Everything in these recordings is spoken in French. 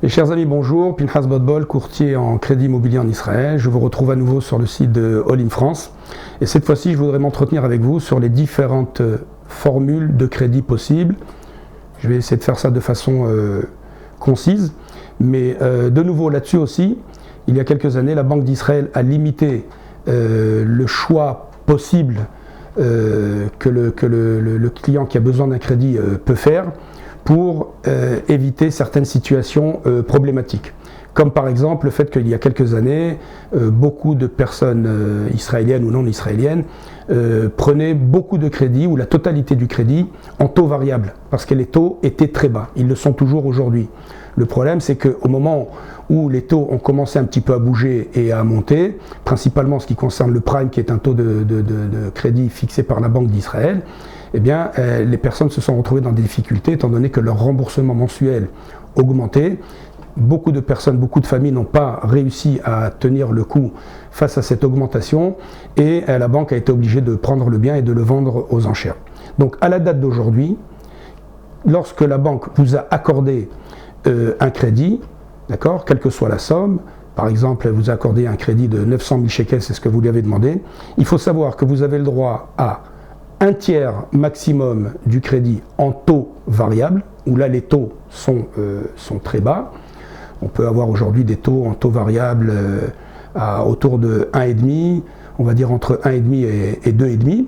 Mes chers amis, bonjour, Pinchas Botbol, courtier en crédit immobilier en Israël. Je vous retrouve à nouveau sur le site de All in France. Et cette fois-ci, je voudrais m'entretenir avec vous sur les différentes formules de crédit possibles. Je vais essayer de faire ça de façon concise. Mais de nouveau là-dessus aussi, il y a quelques années, la Banque d'Israël a limité le choix possible que le client qui a besoin d'un crédit peut faire pour éviter certaines situations problématiques. Comme par exemple le fait qu'il y a quelques années, beaucoup de personnes israéliennes ou non israéliennes prenaient beaucoup de crédits ou la totalité du crédit en taux variable parce que les taux étaient très bas. Ils le sont toujours aujourd'hui. Le problème, c'est qu'au moment où les taux ont commencé un petit peu à bouger et à monter, principalement en ce qui concerne le prime, qui est un taux de crédit fixé par la Banque d'Israël, eh bien, les personnes se sont retrouvées dans des difficultés étant donné que leur remboursement mensuel augmentait. Beaucoup de personnes, beaucoup de familles n'ont pas réussi à tenir le coup face à cette augmentation et la banque a été obligée de prendre le bien et de le vendre aux enchères. Donc à la date d'aujourd'hui, lorsque la banque vous a accordé un crédit, d'accord, quelle que soit la somme, par exemple, elle vous a accordé un crédit de 900 000 shekels, c'est ce que vous lui avez demandé, il faut savoir que vous avez le droit à un tiers maximum du crédit en taux variable, où là les taux sont très bas. On peut avoir aujourd'hui des taux en taux variable autour de 1,5, on va dire entre 1,5 et 2,5.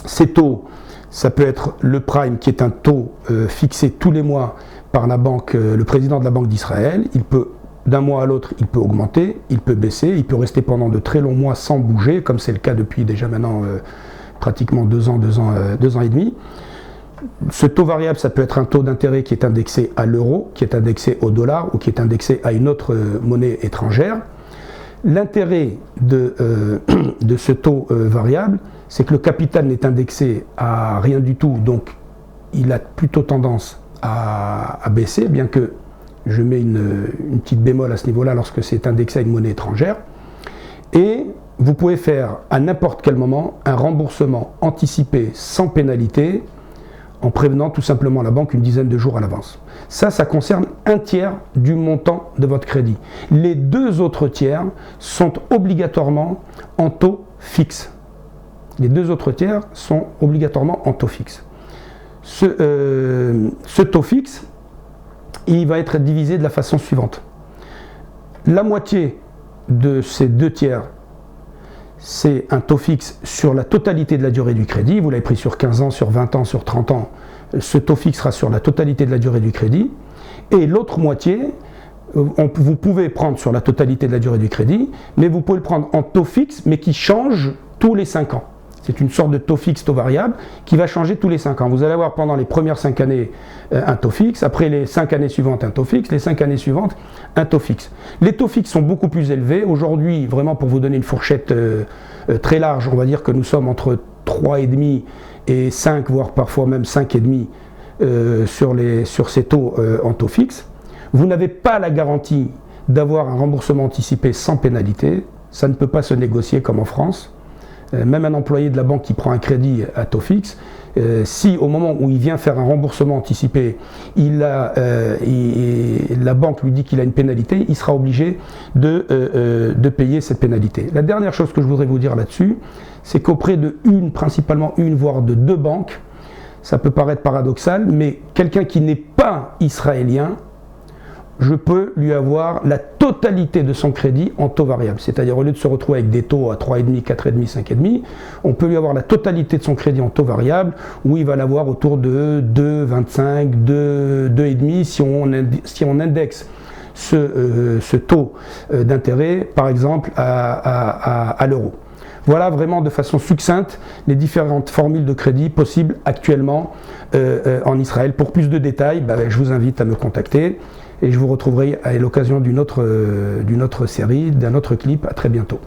Ces taux, ça peut être le prime qui est un taux fixé tous les mois par la banque, le président de la Banque d'Israël. Il peut, d'un mois à l'autre, il peut augmenter, il peut baisser, il peut rester pendant de très longs mois sans bouger, comme c'est le cas depuis déjà maintenant pratiquement 2 ans et demi. Ce taux variable, ça peut être un taux d'intérêt qui est indexé à l'euro, qui est indexé au dollar ou qui est indexé à une autre monnaie étrangère. L'intérêt de ce taux variable, c'est que le capital n'est indexé à rien du tout, donc il a plutôt tendance à baisser, bien que je mets une petite bémol à ce niveau-là lorsque c'est indexé à une monnaie étrangère. Et vous pouvez faire à n'importe quel moment un remboursement anticipé sans pénalité en prévenant tout simplement la banque une dizaine de jours à l'avance. Ça concerne un tiers du montant de votre crédit. Les 2 autres tiers sont obligatoirement en taux fixe. Les 2 autres tiers sont obligatoirement en taux fixe. Ce taux fixe, il va être divisé de la façon suivante. La moitié de ces 2 tiers, c'est un taux fixe sur la totalité de la durée du crédit. Vous l'avez pris sur 15 ans, sur 20 ans, sur 30 ans. Ce taux fixe sera sur la totalité de la durée du crédit. Et l'autre moitié, vous pouvez prendre sur la totalité de la durée du crédit, mais vous pouvez le prendre en taux fixe, mais qui change tous les 5 ans. C'est une sorte de taux fixe, taux variable, qui va changer tous les 5 ans. Vous allez avoir pendant les premières 5 années un taux fixe, après les 5 années suivantes un taux fixe, les 5 années suivantes un taux fixe. Les taux fixes sont beaucoup plus élevés. Aujourd'hui, vraiment pour vous donner une fourchette très large, on va dire que nous sommes entre 3,5 et 5, voire parfois même 5,5 sur ces taux en taux fixe. Vous n'avez pas la garantie d'avoir un remboursement anticipé sans pénalité. Ça ne peut pas se négocier comme en France. Même un employé de la banque qui prend un crédit à taux fixe, si au moment où il vient faire un remboursement anticipé, la banque lui dit qu'il a une pénalité, il sera obligé de payer cette pénalité. La dernière chose que je voudrais vous dire là-dessus, c'est qu'auprès de principalement une, voire de 2 banques, ça peut paraître paradoxal, mais quelqu'un qui n'est pas israélien, je peux lui avoir la totalité de son crédit en taux variable. C'est-à-dire, au lieu de se retrouver avec des taux à 3,5, 4,5, 5,5, on peut lui avoir la totalité de son crédit en taux variable, où il va l'avoir autour de 2,25, 2,5, si on indexe ce taux d'intérêt, par exemple, à l'euro. Voilà vraiment de façon succincte les différentes formules de crédit possibles actuellement en Israël. Pour plus de détails, je vous invite à me contacter. Et je vous retrouverai à l'occasion d'une autre série, d'un autre clip. À très bientôt.